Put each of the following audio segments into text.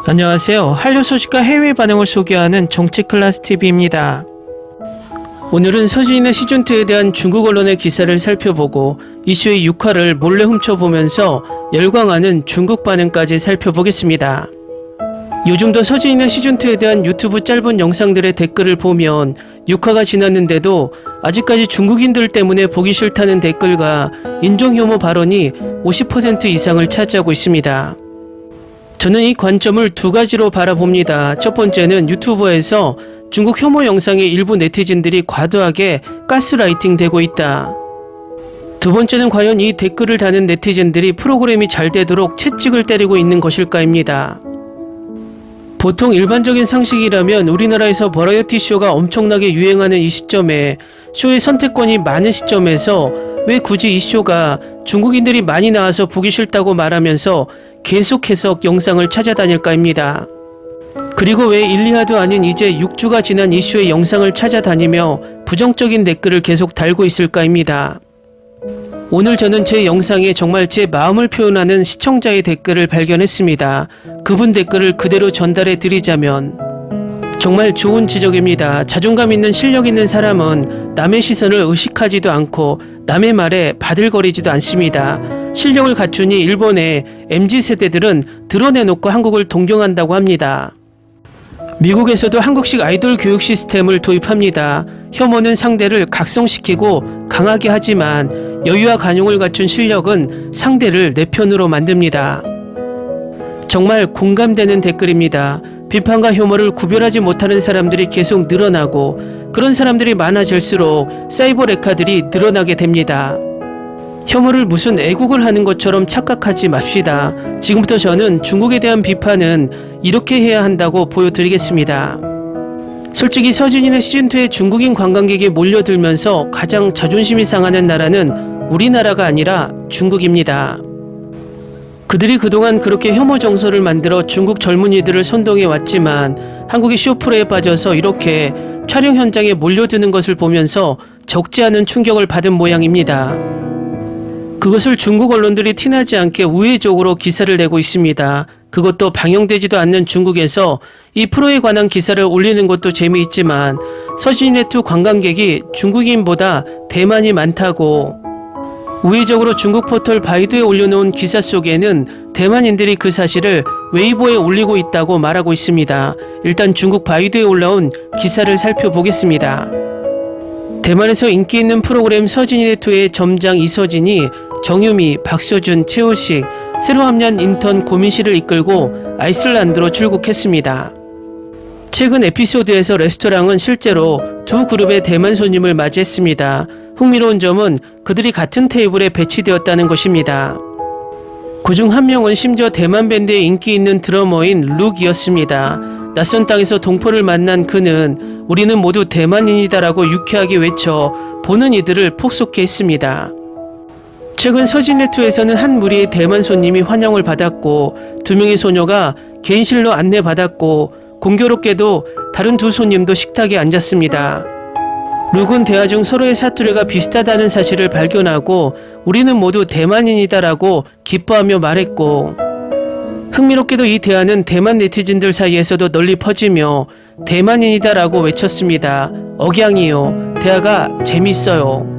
안녕하세요. 한류 소식과 해외 반응을 소개하는 정치클래스TV입니다. 오늘은 서진이네 시즌2에 대한 중국 언론의 기사를 살펴보고 이슈의 6화를 몰래 훔쳐보면서 열광하는 중국 반응까지 살펴보겠습니다. 요즘도 서진이네 시즌2에 대한 유튜브 짧은 영상들의 댓글을 보면 6화가 지났는데도 아직까지 중국인들 때문에 보기 싫다는 댓글과 인종혐오 발언이 50% 이상을 차지하고 있습니다. 저는 이 관점을 두 가지로 바라봅니다. 첫 번째는 유튜버에서 중국 혐오 영상에 일부 네티즌들이 과도하게 가스라이팅 되고 있다. 두 번째는 과연 이 댓글을 다는 네티즌들이 프로그램이 잘 되도록 채찍을 때리고 있는 것일까입니다. 보통 일반적인 상식이라면 우리나라에서 버라이어티 쇼가 엄청나게 유행하는 이 시점에 쇼의 선택권이 많은 시점에서 왜 굳이 이 쇼가 중국인들이 많이 나와서 보기 싫다고 말하면서 계속해서 영상을 찾아다닐까입니다. 그리고 왜 1, 2화도 아닌 이제 6주가 지난 이슈의 영상을 찾아다니며 부정적인 댓글을 계속 달고 있을까입니다. 오늘 저는 제 영상에 정말 제 마음을 표현하는 시청자의 댓글을 발견했습니다. 그분 댓글을 그대로 전달해 드리자면 정말 좋은 지적입니다. 자존감 있는 실력 있는 사람은 남의 시선을 의식하지도 않고 남의 말에 바들거리지도 않습니다. 실력을 갖추니 일본의 MZ세대들은 드러내놓고 한국을 동경한다고 합니다. 미국에서도 한국식 아이돌 교육 시스템을 도입합니다. 혐오는 상대를 각성시키고 강하게 하지만 여유와 관용을 갖춘 실력은 상대를 내 편으로 만듭니다. 정말 공감되는 댓글입니다. 비판과 혐오를 구별하지 못하는 사람들이 계속 늘어나고 그런 사람들이 많아질수록 사이버 레카들이 늘어나게 됩니다. 혐오를 무슨 애국을 하는 것처럼 착각하지 맙시다. 지금부터 저는 중국에 대한 비판은 이렇게 해야 한다고 보여드리겠습니다. 솔직히 서진이네 시즌2에 중국인 관광객이 몰려들면서 가장 자존심이 상하는 나라는 우리나라가 아니라 중국입니다. 그들이 그동안 그렇게 혐오 정서를 만들어 중국 젊은이들을 선동해 왔지만 한국이 쇼프로에 빠져서 이렇게 촬영 현장에 몰려드는 것을 보면서 적지 않은 충격을 받은 모양입니다. 그것을 중국 언론들이 티나지 않게 우회적으로 기사를 내고 있습니다. 그것도 방영되지도 않는 중국에서 이 프로에 관한 기사를 올리는 것도 재미있지만 서진이네2 관광객이 중국인보다 대만이 많다고 우회적으로 중국 포털 바이두에 올려놓은 기사 속에는 대만인들이 그 사실을 웨이보에 올리고 있다고 말하고 있습니다. 일단 중국 바이두에 올라온 기사를 살펴보겠습니다. 대만에서 인기 있는 프로그램 서진이네2의 점장 이서진이 정유미, 박서준, 최호식, 새로 합류한 인턴 고민씨를 이끌고 아이슬란드로 출국했습니다. 최근 에피소드에서 레스토랑은 실제로 두 그룹의 대만 손님을 맞이했습니다. 흥미로운 점은 그들이 같은 테이블에 배치되었다는 것입니다. 그중 한 명은 심지어 대만 밴드의 인기 있는 드러머인 룩이었습니다. 낯선 땅에서 동포를 만난 그는 우리는 모두 대만인이다라고 유쾌하게 외쳐 보는 이들을 폭소케 했습니다. 최근 서진이네2에서는 한 무리의 대만 손님이 환영을 받았고 두 명의 소녀가 개인실로 안내받았고 공교롭게도 다른 두 손님도 식탁에 앉았습니다. 룩은 대화 중 서로의 사투리가 비슷하다는 사실을 발견하고 우리는 모두 대만인이다라고 기뻐하며 말했고 흥미롭게도 이 대화는 대만 네티즌들 사이에서도 널리 퍼지며 대만인이다라고 외쳤습니다. 억양이요. 대화가 재밌어요.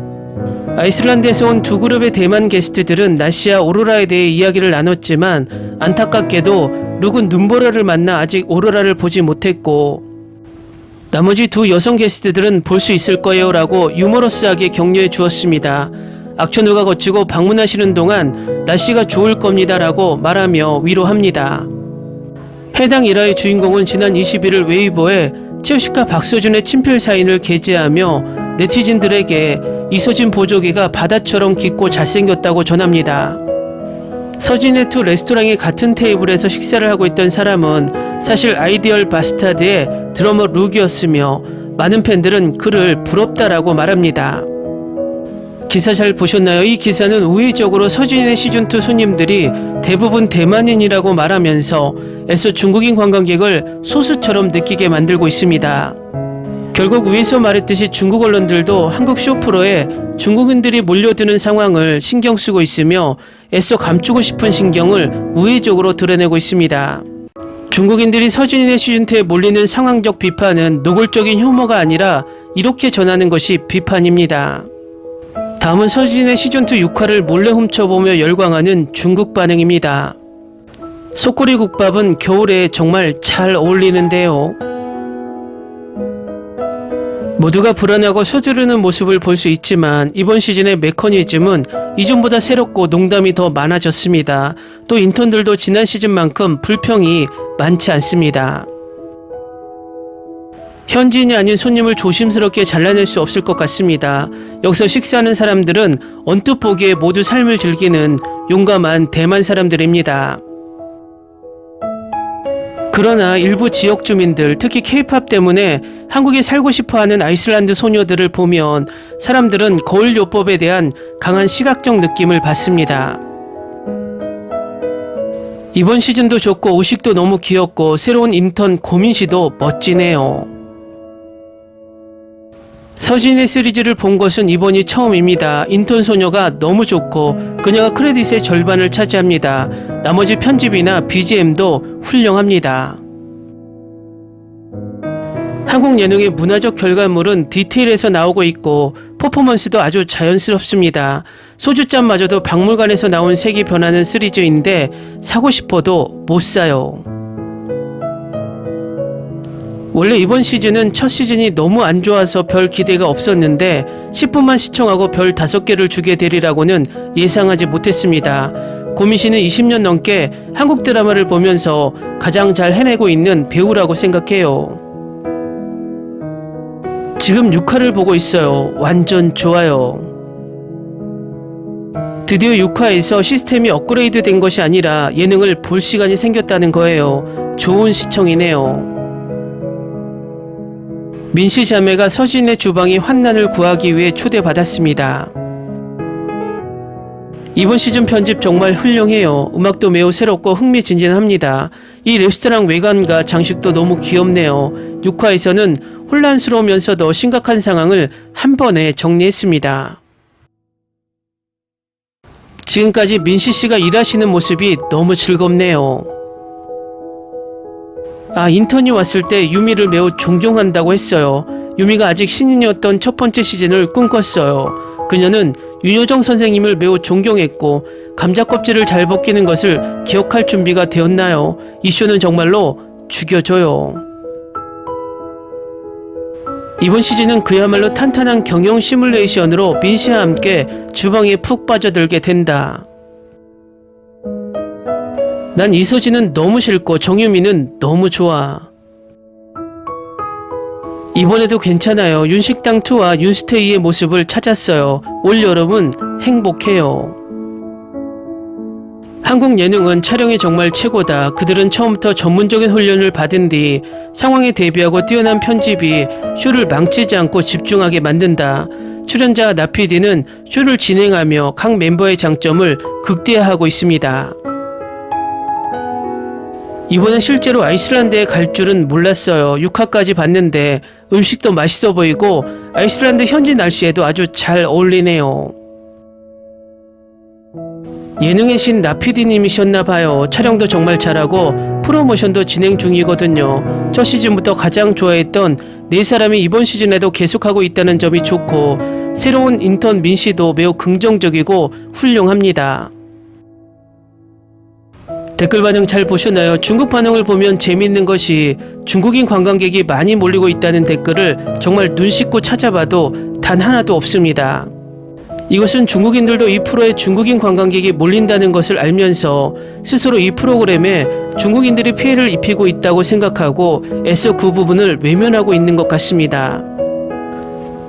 아이슬란드에서 온 두 그룹의 대만 게스트들은 나시아 오로라에 대해 이야기를 나눴지만 안타깝게도 룩은 눈보라를 만나 아직 오로라를 보지 못했고 나머지 두 여성 게스트들은 볼 수 있을 거예요 라고 유머러스하게 격려해 주었습니다. 악천후가 거치고 방문하시는 동안 날씨가 좋을 겁니다 라고 말하며 위로합니다. 해당 일화의 주인공은 지난 21일 웨이보에 최우식과 박서준의 친필 사인을 게재하며 네티즌들에게 이서진 보조개가 바다처럼 깊고 잘생겼다고 전합니다. 서진이네2 레스토랑의 같은 테이블에서 식사를 하고 있던 사람은 사실 아이디얼 바스타드의 드러머 룩이었으며 많은 팬들은 그를 부럽다라고 말합니다. 기사 잘 보셨나요? 이 기사는 우회적으로 서진이네 시즌2 손님들이 대부분 대만인이라고 말하면서 애써 중국인 관광객을 소수처럼 느끼게 만들고 있습니다. 결국 위에서 말했듯이 중국 언론들도 한국 쇼프로에 중국인들이 몰려드는 상황을 신경 쓰고 있으며 애써 감추고 싶은 신경을 우회적으로 드러내고 있습니다. 중국인들이 서준이네 시즌2에 몰리는 상황적 비판은 노골적인 혐오가 아니라 이렇게 전하는 것이 비판입니다. 다음은 서준이네 시즌2 6화를 몰래 훔쳐보며 열광하는 중국 반응입니다. 속꼬리 국밥은 겨울에 정말 잘 어울리는데요. 모두가 불안하고 서두르는 모습을 볼 수 있지만 이번 시즌의 메커니즘은 이전보다 새롭고 농담이 더 많아졌습니다. 또 인턴들도 지난 시즌만큼 불평이 많지 않습니다. 현지인이 아닌 손님을 조심스럽게 잘라낼 수 없을 것 같습니다. 여기서 식사하는 사람들은 언뜻 보기에 모두 삶을 즐기는 용감한 대만 사람들입니다. 그러나 일부 지역 주민들, 특히 K-팝 때문에 한국에 살고 싶어하는 아이슬란드 소녀들을 보면 사람들은 거울 요법에 대한 강한 시각적 느낌을 받습니다. 이번 시즌도 좋고 우식도 너무 귀엽고 새로운 인턴 고민씨도 멋지네요. 서진의 시리즈를 본 것은 이번이 처음입니다. 인턴 소녀가 너무 좋고 그녀가 크레딧의 절반을 차지합니다. 나머지 편집이나 BGM도 훌륭합니다. 한국 예능의 문화적 결과물은 디테일에서 나오고 있고 퍼포먼스도 아주 자연스럽습니다. 소주잔마저도 박물관에서 나온 색이 변하는 시리즈인데 사고 싶어도 못 사요. 원래 이번 시즌은 첫 시즌이 너무 안 좋아서 별 기대가 없었는데 10분만 시청하고 별 5개를 주게 되리라고는 예상하지 못했습니다. 고민씨는 20년 넘게 한국 드라마를 보면서 가장 잘 해내고 있는 배우라고 생각해요. 지금 6화를 보고 있어요. 완전 좋아요. 드디어 6화에서 시스템이 업그레이드 된 것이 아니라 예능을 볼 시간이 생겼다는 거예요. 좋은 시청이네요. 민씨 자매가 서진의 주방이 환난을 구하기 위해 초대받았습니다. 이번 시즌 편집 정말 훌륭해요. 음악도 매우 새롭고 흥미진진합니다. 이 레스토랑 외관과 장식도 너무 귀엽네요. 6화에서는 혼란스러우면서도 심각한 상황을 한 번에 정리했습니다. 지금까지 민씨씨가 일하시는 모습이 너무 즐겁네요. 인턴이 왔을 때 유미를 매우 존경한다고 했어요. 유미가 아직 신인이었던 첫 번째 시즌을 꿈꿨어요. 그녀는 윤여정 선생님을 매우 존경했고 감자 껍질을 잘 벗기는 것을 기억할 준비가 되었나요? 이 쇼는 정말로 죽여줘요. 이번 시즌은 그야말로 탄탄한 경영 시뮬레이션으로 민씨와 함께 주방에 푹 빠져들게 된다. 난 이서진은 너무 싫고 정유미는 너무 좋아. 이번에도 괜찮아요. 윤식당2와 윤스테이의 모습을 찾았어요. 올 여름은 행복해요. 한국 예능은 촬영이 정말 최고다. 그들은 처음부터 전문적인 훈련을 받은 뒤 상황에 대비하고 뛰어난 편집이 쇼를 망치지 않고 집중하게 만든다. 출연자 나피디는 쇼를 진행하며 각 멤버의 장점을 극대화하고 있습니다. 이번엔 실제로 아이슬란드에 갈 줄은 몰랐어요. 6화까지 봤는데 음식도 맛있어 보이고 아이슬란드 현지 날씨에도 아주 잘 어울리네요. 예능의 신 나피디님이셨나봐요. 촬영도 정말 잘하고 프로모션도 진행 중이거든요. 첫 시즌부터 가장 좋아했던 4사람이 이번 시즌에도 계속하고 있다는 점이 좋고 새로운 인턴 민씨도 매우 긍정적이고 훌륭합니다. 댓글 반응 잘 보셨나요? 중국 반응을 보면 재밌는 것이 중국인 관광객이 많이 몰리고 있다는 댓글을 정말 눈 씻고 찾아봐도 단 하나도 없습니다. 이것은 중국인들도 이 프로에 중국인 관광객이 몰린다는 것을 알면서 스스로 이 프로그램에 중국인들이 피해를 입히고 있다고 생각하고 애써 그 부분을 외면하고 있는 것 같습니다.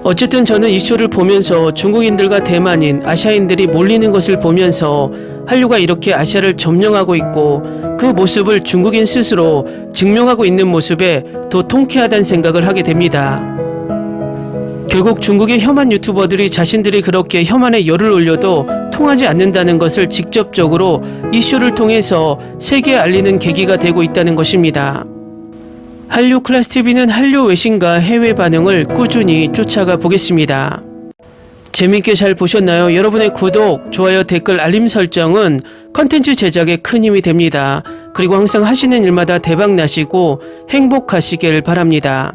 어쨌든 저는 이 쇼를 보면서 중국인들과 대만인, 아시아인들이 몰리는 것을 보면서 한류가 이렇게 아시아를 점령하고 있고 그 모습을 중국인 스스로 증명하고 있는 모습에 더 통쾌하다는 생각을 하게 됩니다. 결국 중국의 혐한 유튜버들이 자신들이 그렇게 혐한에 열을 올려도 통하지 않는다는 것을 직접적으로 이 쇼를 통해서 세계에 알리는 계기가 되고 있다는 것입니다. 한류 클래스TV는 한류 외신과 해외 반응을 꾸준히 쫓아가 보겠습니다. 재밌게 잘 보셨나요? 여러분의 구독, 좋아요, 댓글, 알림 설정은 컨텐츠 제작에 큰 힘이 됩니다. 그리고 항상 하시는 일마다 대박 나시고 행복하시길 바랍니다.